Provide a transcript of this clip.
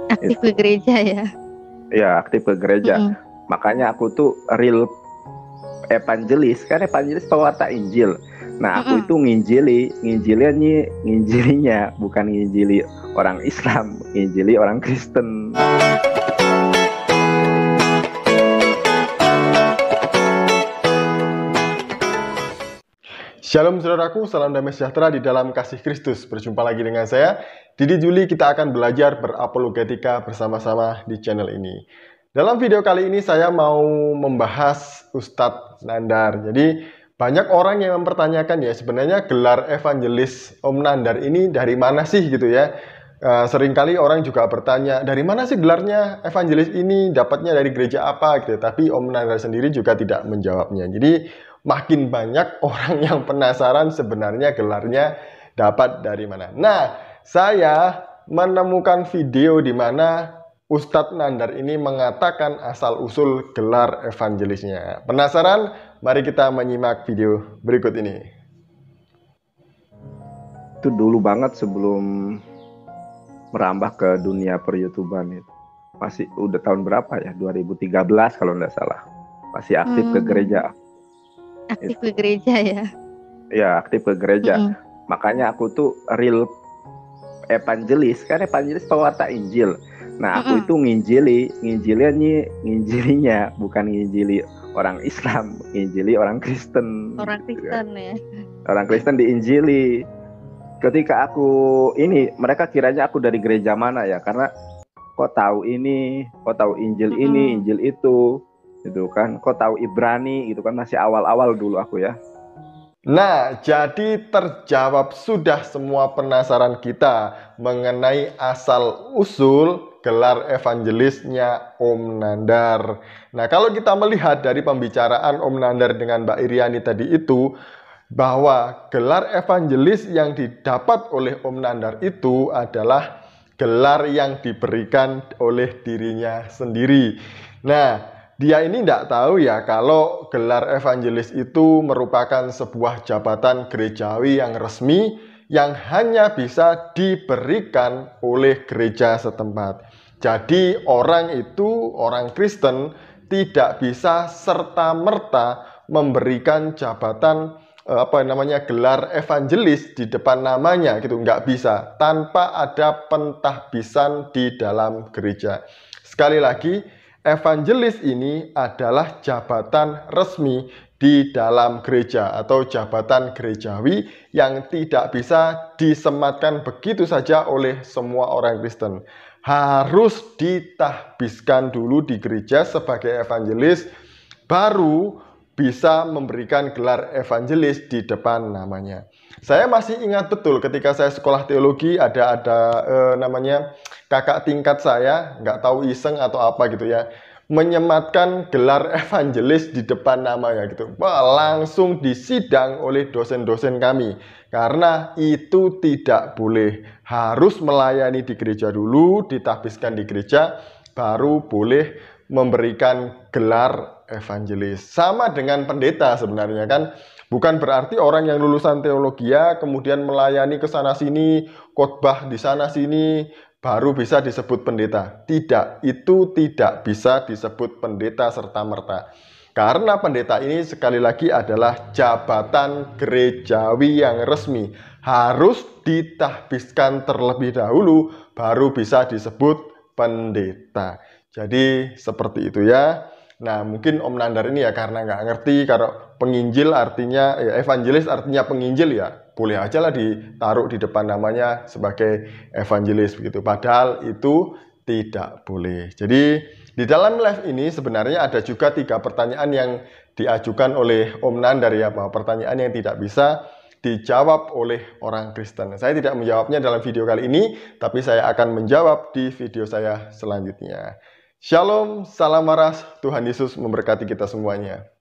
Aktif ke gereja ya? Ya, aktif ke gereja. Mm-mm. Makanya aku tuh real evangelis, kan evangelis pewarta Injil. Nah, aku Mm-mm. itu nginjilinya bukan nginjili orang Islam, nginjili orang Kristen. Shalom saudaraku, salam damai sejahtera di dalam kasih Kristus. Berjumpa lagi dengan saya, Didi Juli. Kita akan belajar berapologetika bersama-sama di channel ini. Dalam video kali ini saya mau membahas Ustadz Nandar. Jadi banyak orang yang mempertanyakan ya, sebenarnya gelar evangelis Om Nandar ini dari mana sih gitu ya. Seringkali orang juga bertanya, dari mana sih gelarnya evangelis ini, dapatnya dari gereja apa gitu. Tapi Om Nandar sendiri juga tidak menjawabnya. Jadi makin banyak orang yang penasaran sebenarnya gelarnya dapat dari mana. Nah, saya menemukan video di mana Ustadz Nandar ini mengatakan asal-usul gelar evangelisnya. Penasaran? Mari kita menyimak video berikut ini. Itu dulu banget sebelum merambah ke dunia per-YouTuban itu. Masih udah tahun berapa ya? 2013 kalau nggak salah. Masih aktif ke gereja. Aktif ke gereja ya? Ya, aktif ke gereja. Mm-mm. Makanya aku tuh real evangelis, kan evangelis pewarta Injil. Nah, aku itu nginjilinya bukan nginjili orang Islam, nginjili orang Kristen. Orang Kristen ya? Orang Kristen diinjili. Ketika aku mereka kiranya aku dari gereja mana ya? Karena kok tahu ini, kok tahu Injil ini, Injil itu, gitu kan? Kok tahu Ibrani, gitu kan? Masih awal-awal dulu aku ya. Nah, jadi terjawab sudah semua penasaran kita mengenai asal-usul gelar evangelisnya Om Nandar. Nah, kalau kita melihat dari pembicaraan Om Nandar dengan Mbak Iriani tadi itu, bahwa gelar evangelis yang didapat oleh Om Nandar itu adalah gelar yang diberikan oleh dirinya sendiri. Nah, dia ini tidak tahu ya kalau gelar evangelis itu merupakan sebuah jabatan gerejawi yang resmi yang hanya bisa diberikan oleh gereja setempat. Jadi orang Kristen tidak bisa serta-merta memberikan jabatan gelar evangelis di depan namanya gitu, nggak bisa tanpa ada pentahbisan di dalam gereja. Sekali lagi, evangelis ini adalah jabatan resmi di dalam gereja atau jabatan gerejawi yang tidak bisa disematkan begitu saja oleh semua orang Kristen. Harus ditahbiskan dulu di gereja sebagai evangelis, baru bisa memberikan gelar evangelis di depan namanya. Saya masih ingat betul ketika saya sekolah teologi ada namanya kakak tingkat saya, nggak tahu iseng atau apa gitu ya, menyematkan gelar evangelis di depan namanya gitu. Wah, langsung disidang oleh dosen-dosen kami karena itu tidak boleh. Harus melayani di gereja dulu, ditahbiskan di gereja, baru boleh memberikan gelar evangelis. Sama dengan pendeta sebenarnya kan. Bukan berarti orang yang lulusan teologi kemudian melayani ke sana sini, khotbah di sana sini, baru bisa disebut pendeta. Tidak, itu tidak bisa disebut pendeta serta-merta. Karena pendeta ini sekali lagi adalah jabatan gerejawi yang resmi. Harus ditahbiskan terlebih dahulu, baru bisa disebut pendeta. Jadi seperti itu ya. Nah, mungkin Om Nandar ini ya karena nggak ngerti kalau penginjil artinya ya, evangelis artinya penginjil ya, boleh aja lah ditaruh di depan namanya sebagai evangelis begitu. Padahal itu tidak boleh. Jadi di dalam live ini sebenarnya ada juga 3 pertanyaan yang diajukan oleh Om Nandar ya, bahwa pertanyaan yang tidak bisa dijawab oleh orang Kristen. Saya tidak menjawabnya dalam video kali ini, tapi saya akan menjawab di video saya selanjutnya. Shalom, salam waras, Tuhan Yesus memberkati kita semuanya.